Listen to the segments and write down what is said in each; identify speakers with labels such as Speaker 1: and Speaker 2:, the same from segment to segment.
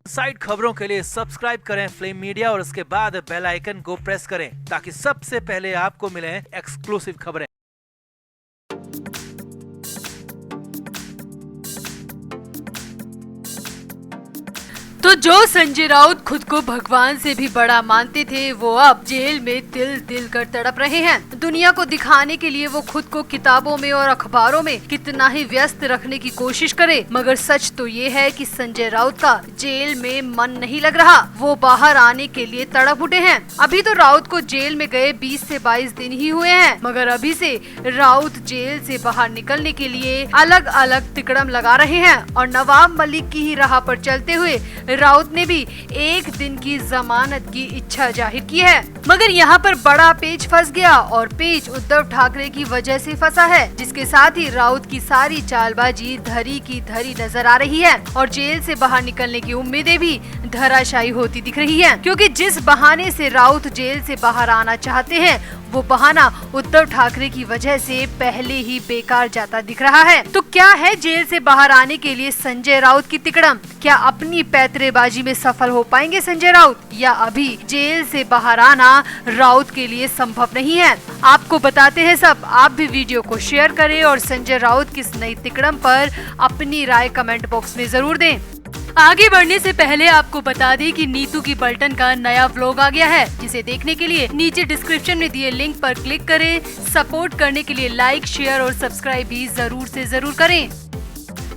Speaker 1: Side खबरों के लिए सब्सक्राइब करें फ्लेम मीडिया और उसके बाद बेल आइकन को प्रेस करें ताकि सबसे पहले आपको मिले एक्सक्लूसिव खबरें।
Speaker 2: तो जो संजय राउत खुद को भगवान से भी बड़ा मानते थे, वो अब जेल में तिल तिल कर तड़प रहे हैं। दुनिया को दिखाने के लिए वो खुद को किताबों में और अखबारों में कितना ही व्यस्त रखने की कोशिश करे, मगर सच तो ये है कि संजय राउत का जेल में मन नहीं लग रहा। वो बाहर आने के लिए तड़प उठे हैं। अभी तो राउत को जेल में गए 20 से 22 दिन ही हुए हैं, मगर अभी से राउत जेल से बाहर निकलने के लिए अलग अलग तिकड़म लगा रहे हैं और नवाब मलिक की ही राह पर चलते हुए राउत ने भी 1 दिन की जमानत की इच्छा जाहिर की है। मगर यहाँ पर बड़ा पेच फंस गया और पेच उद्धव ठाकरे की वजह से फंसा है, जिसके साथ ही राउत की सारी चालबाजी धरी की धरी नजर आ रही है और जेल से बाहर निकलने की उम्मीदें भी धराशायी होती दिख रही है, क्योंकि जिस बहाने से राउत जेल से बाहर आना चाहते हैं वो बहाना उद्धव ठाकरे की वजह से पहले ही बेकार जाता दिख रहा है। तो क्या है जेल से बाहर आने के लिए संजय राउत की तिकड़म? क्या अपनी पैतरेबाजी में सफल हो पाएंगे संजय राउत, या अभी जेल से बाहर आना राउत के लिए संभव नहीं है? आपको बताते हैं सब। आप भी वीडियो को शेयर करें और संजय राउत की इस नई तिकड़म पर अपनी राय कमेंट बॉक्स में जरूर दें। आगे बढ़ने से पहले आपको बता दें कि नीतू की पलटन का नया व्लॉग आ गया है, जिसे देखने के लिए नीचे डिस्क्रिप्शन में दिए लिंक पर क्लिक करें। सपोर्ट करने के लिए लाइक, शेयर और सब्सक्राइब भी जरूर से जरूर करें।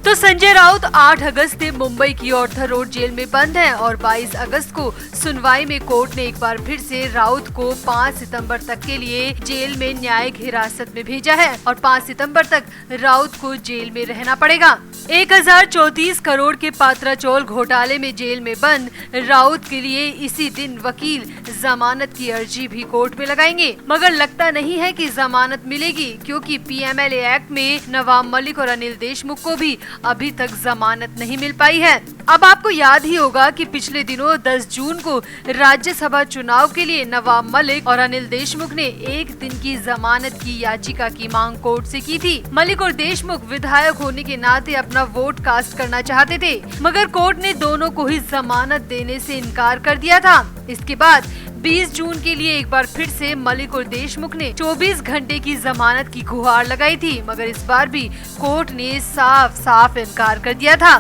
Speaker 2: तो संजय राउत 8 अगस्त से मुंबई की ऑर्थर रोड जेल में बंद हैं और 22 अगस्त को सुनवाई में कोर्ट ने एक बार फिर से राउत को 5 सितंबर तक के लिए जेल में न्यायिक हिरासत में भेजा है और 5 सितंबर तक राउत को जेल में रहना पड़ेगा। 1034 करोड़ के पात्राचौल घोटाले में जेल में बंद राउत के लिए इसी दिन वकील जमानत की अर्जी भी कोर्ट में लगाएंगे, मगर लगता नहीं है कि जमानत मिलेगी, क्योंकि पीएमएलए एक्ट में नवाब मलिक और अनिल देशमुख को भी अभी तक जमानत नहीं मिल पाई है। अब आपको याद ही होगा कि पिछले दिनों 10 जून को राज्यसभा चुनाव के लिए नवाब मलिक और अनिल देशमुख ने 1 दिन की जमानत की याचिका की मांग कोर्ट से की थी। मलिक और देशमुख विधायक होने के नाते अपना वोट कास्ट करना चाहते थे, मगर कोर्ट ने दोनों को ही जमानत देने से इनकार कर दिया था। इसके बाद 20 जून के लिए एक बार फिर से मलिक और देशमुख ने 24 घंटे की जमानत की गुहार लगाई थी, मगर इस बार भी कोर्ट ने साफ साफ इनकार कर दिया था।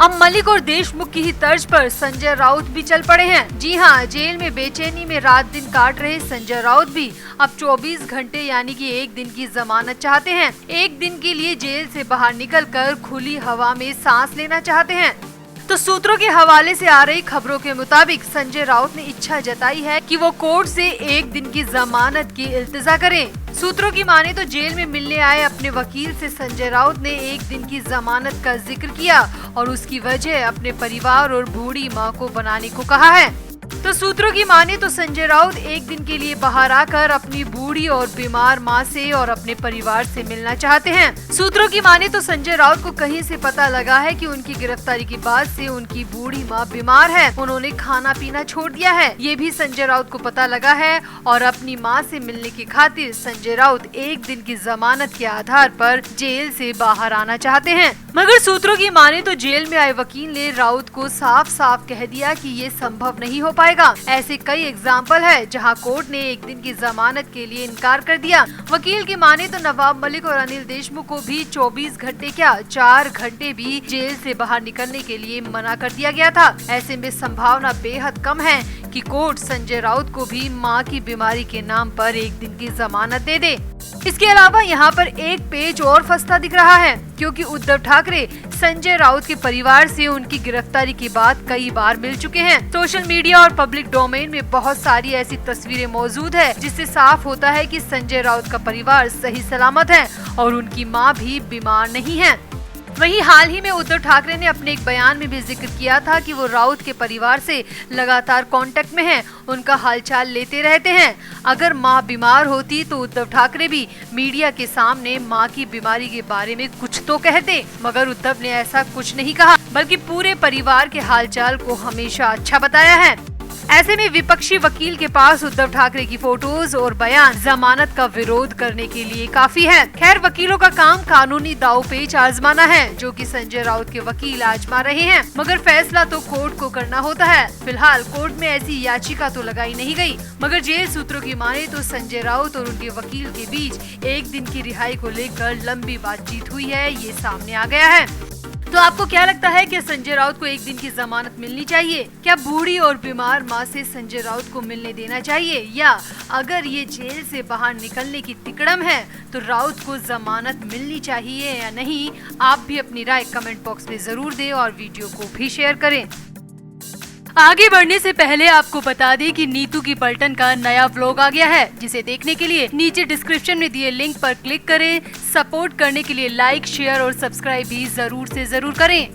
Speaker 2: अब मलिक और देशमुख की ही तर्ज पर संजय राउत भी चल पड़े हैं। जी हाँ, जेल में बेचैनी में रात दिन काट रहे संजय राउत भी अब 24 घंटे यानी कि 1 दिन की जमानत चाहते हैं। 1 दिन के लिए जेल से बाहर निकलकर खुली हवा में सांस लेना चाहते हैं। तो सूत्रों के हवाले से आ रही खबरों के मुताबिक संजय राउत ने इच्छा जताई है कि वो कोर्ट से 1 दिन की जमानत की इल्तिजा करें। सूत्रों की माने तो जेल में मिलने आए अपने वकील से संजय राउत ने 1 दिन की जमानत का जिक्र किया और उसकी वजह अपने परिवार और बूढ़ी मां को बनाने को कहा है। तो सूत्रों की माने तो संजय राउत 1 दिन के लिए बाहर आकर अपनी बूढ़ी और बीमार मां से और अपने परिवार से मिलना चाहते हैं। सूत्रों की माने तो संजय राउत को कहीं से पता लगा है कि उनकी गिरफ्तारी के बाद से उनकी बूढ़ी मां बीमार है, उन्होंने खाना पीना छोड़ दिया है, ये भी संजय राउत को पता लगा है और अपनी मां से मिलने की खातिर संजय राउत 1 दिन की जमानत के आधार पर जेल से बाहर आना चाहते हैं। मगर सूत्रों की माने तो जेल में आए वकील ने राउत को साफ साफ कह दिया कि ये संभव नहीं हो पाएगा। ऐसे कई एग्जाम्पल है जहां कोर्ट ने 1 दिन की जमानत के लिए इनकार कर दिया। वकील की माने तो नवाब मलिक और अनिल देशमुख को भी 24 घंटे क्या 4 घंटे भी जेल से बाहर निकलने के लिए मना कर दिया गया था। ऐसे में संभावना बेहद कम है कि कोर्ट संजय राउत को भी मां की बीमारी के नाम पर 1 दिन की जमानत दे दे। इसके अलावा यहाँ पर एक पेच और फंसता दिख रहा है, क्योंकि उद्धव ठाकरे संजय राउत के परिवार से उनकी गिरफ्तारी की बात कई बार मिल चुके हैं। सोशल मीडिया और पब्लिक डोमेन में बहुत सारी ऐसी तस्वीरें मौजूद है जिससे साफ होता है कि संजय राउत का परिवार सही सलामत है और उनकी मां भी बीमार नहीं है। वहीं हाल ही में उद्धव ठाकरे ने अपने एक बयान में भी जिक्र किया था कि वो राउत के परिवार से लगातार कांटेक्ट में हैं, उनका हालचाल लेते रहते हैं। अगर मां बीमार होती तो उद्धव ठाकरे भी मीडिया के सामने मां की बीमारी के बारे में कुछ तो कहते, मगर उद्धव ने ऐसा कुछ नहीं कहा, बल्कि पूरे परिवार के हालचाल को हमेशा अच्छा बताया है। ऐसे में विपक्षी वकील के पास उद्धव ठाकरे की फोटोज और बयान जमानत का विरोध करने के लिए काफी है। खैर, वकीलों का काम कानूनी दांवपेच आजमाना है, जो कि संजय राउत के वकील आजमा रहे हैं, मगर फैसला तो कोर्ट को करना होता है। फिलहाल कोर्ट में ऐसी याचिका तो लगाई नहीं गई, मगर जेल सूत्रों की माने तो संजय राउत और उनके वकील के बीच एक दिन की रिहाई को लेकर लंबी बातचीत हुई है, ये सामने आ गया है। तो आपको क्या लगता है कि संजय राउत को एक दिन की जमानत मिलनी चाहिए? क्या बूढ़ी और बीमार मां से संजय राउत को मिलने देना चाहिए, या अगर ये जेल से बाहर निकलने की तिकड़म है तो राउत को जमानत मिलनी चाहिए या नहीं? आप भी अपनी राय कमेंट बॉक्स में जरूर दें और वीडियो को भी शेयर करें। आगे बढ़ने से पहले आपको बता दें कि नीतू की पलटन का नया व्लॉग आ गया है, जिसे देखने के लिए नीचे डिस्क्रिप्शन में दिए लिंक पर क्लिक करें। सपोर्ट करने के लिए लाइक, शेयर और सब्सक्राइब भी जरूर से जरूर करें।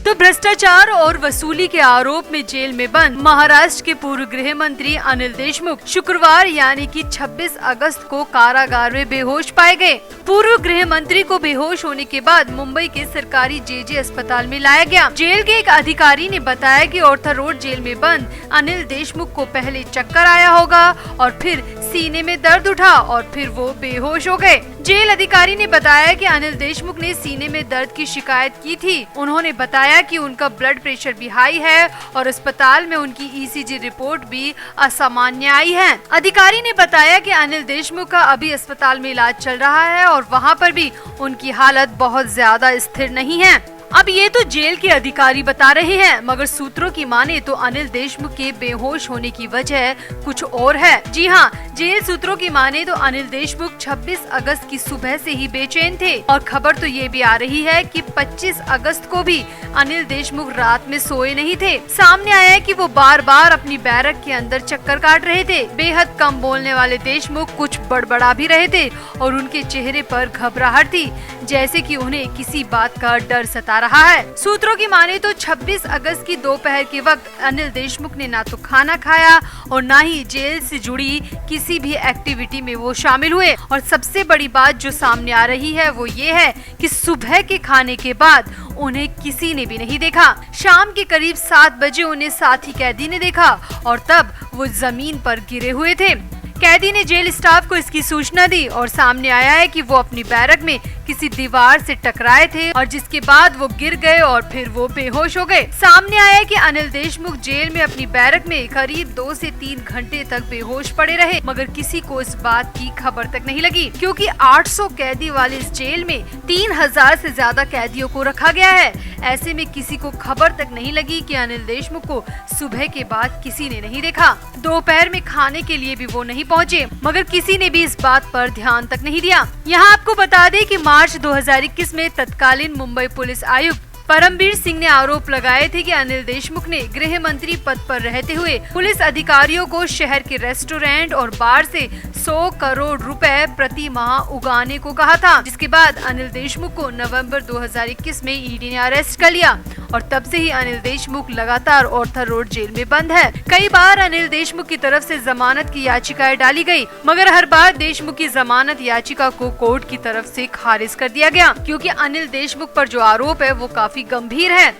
Speaker 2: तो भ्रष्टाचार और वसूली के आरोप में जेल में बंद महाराष्ट्र के पूर्व गृह मंत्री अनिल देशमुख शुक्रवार यानी कि 26 अगस्त को कारागार में बेहोश पाए गए। पूर्व गृह मंत्री को बेहोश होने के बाद मुंबई के सरकारी जेजे अस्पताल में लाया गया। जेल के एक अधिकारी ने बताया कि ऑर्थर रोड जेल में बंद अनिल देशमुख को पहले चक्कर आया होगा और फिर सीने में दर्द उठा और फिर वो बेहोश हो गए। जेल अधिकारी ने बताया कि अनिल देशमुख ने सीने में दर्द की शिकायत की थी। उन्होंने बताया कि उनका ब्लड प्रेशर भी हाई है और अस्पताल में उनकी ईसीजी रिपोर्ट भी असामान्य आई है। अधिकारी ने बताया कि अनिल देशमुख का अभी अस्पताल में इलाज चल रहा है और वहां पर भी उनकी हालत बहुत ज्यादा स्थिर नहीं है। अब ये तो जेल के अधिकारी बता रहे हैं, मगर सूत्रों की माने तो अनिल देशमुख के बेहोश होने की वजह कुछ और है। जी हाँ, जेल सूत्रों की माने तो अनिल देशमुख 26 अगस्त की सुबह से ही बेचैन थे और खबर तो ये भी आ रही है कि 25 अगस्त को भी अनिल देशमुख रात में सोए नहीं थे। सामने आया है कि वो बार बार अपनी बैरक के अंदर चक्कर काट रहे थे। बेहद कम बोलने वाले देशमुख कुछ बड़बड़ा भी रहे थे और उनके चेहरे पर घबराहट थी, जैसे कि उन्हें किसी बात का डर सता रहा है। सूत्रों की माने तो 26 अगस्त की दोपहर के वक्त अनिल देशमुख ने ना तो खाना खाया और ना ही जेल से जुड़ी किसी भी एक्टिविटी में वो शामिल हुए। और सबसे बड़ी बात जो सामने आ रही है वो ये है कि सुबह के खाने के बाद उन्हें किसी ने भी नहीं देखा। शाम के करीब 7 बजे उन्हें साथी कैदी ने देखा और तब वो जमीन पर गिरे हुए थे। कैदी ने जेल स्टाफ को इसकी सूचना दी और सामने आया है कि वो अपनी बैरक में किसी दीवार से टकराए थे और जिसके बाद वो गिर गए और फिर वो बेहोश हो गए। सामने आया है कि अनिल देशमुख जेल में अपनी बैरक में करीब 2 से 3 घंटे तक बेहोश पड़े रहे, मगर किसी को इस बात की खबर तक नहीं लगी, क्योंकि 800 कैदी वाले इस जेल में 3000 से ज्यादा कैदियों को रखा गया है। ऐसे में किसी को खबर तक नहीं लगी कि अनिल देशमुख को सुबह के बाद किसी ने नहीं देखा। दोपहर में खाने के लिए भी वो नहीं पहुँचे, मगर किसी ने भी इस बात पर ध्यान तक नहीं दिया। यहाँ आपको बता दें कि मार्च 2021 में तत्कालीन मुंबई पुलिस आयुक्त परमबीर सिंह ने आरोप लगाए थे कि अनिल देशमुख ने गृह मंत्री पद पर रहते हुए पुलिस अधिकारियों को शहर के रेस्टोरेंट और बार से 100 करोड़ रुपए प्रति माह उगाने को कहा था, जिसके बाद अनिल देशमुख को नवंबर 2021 में ईडी ने अरेस्ट कर लिया और तब से ही अनिल देशमुख लगातार ऑर्थर रोड जेल में बंद है। कई बार अनिल देशमुख की तरफ से जमानत की याचिकाएं डाली गई, मगर हर बार देशमुख की जमानत याचिका को कोर्ट की तरफ से खारिज कर दिया गया, क्योंकि अनिल देशमुख पर जो आरोप है वो काफी गंभीर है।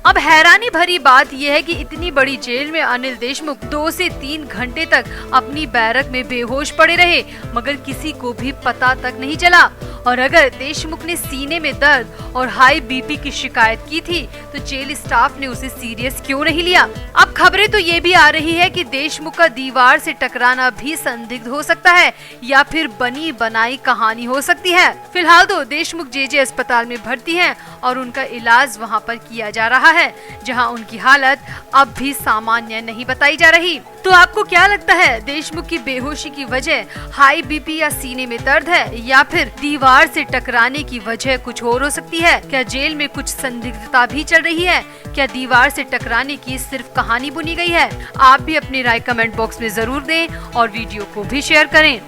Speaker 2: अब हैरानी भरी बात यह है कि इतनी बड़ी जेल में अनिल देशमुख 2 से 3 घंटे तक अपनी बैरक में बेहोश पड़े रहे, मगर किसी को भी पता तक नहीं चला। और अगर देशमुख ने सीने में दर्द और हाई बीपी की शिकायत की थी तो जेल स्टाफ ने उसे सीरियस क्यों नहीं लिया? अब खबरें तो ये भी आ रही है कि देशमुख का दीवार से टकराना भी संदिग्ध हो सकता है या फिर बनी बनाई कहानी हो सकती है। फिलहाल तो देशमुख जेजे अस्पताल में भर्ती हैं और उनका इलाज वहां पर किया जा रहा है, जहां उनकी हालत अब भी सामान्य नहीं बताई जा रही। तो आपको क्या लगता है, देशमुख की बेहोशी की वजह हाई बीपी या सीने में दर्द है, या फिर दीवार से टकराने की वजह कुछ और हो सकती है? क्या जेल में कुछ संदिग्धता भी चल रही है? क्या दीवार से टकराने की सिर्फ कहानी बुनी गई है? आप भी अपनी राय कमेंट बॉक्स में जरूर दें और वीडियो को भी शेयर करें।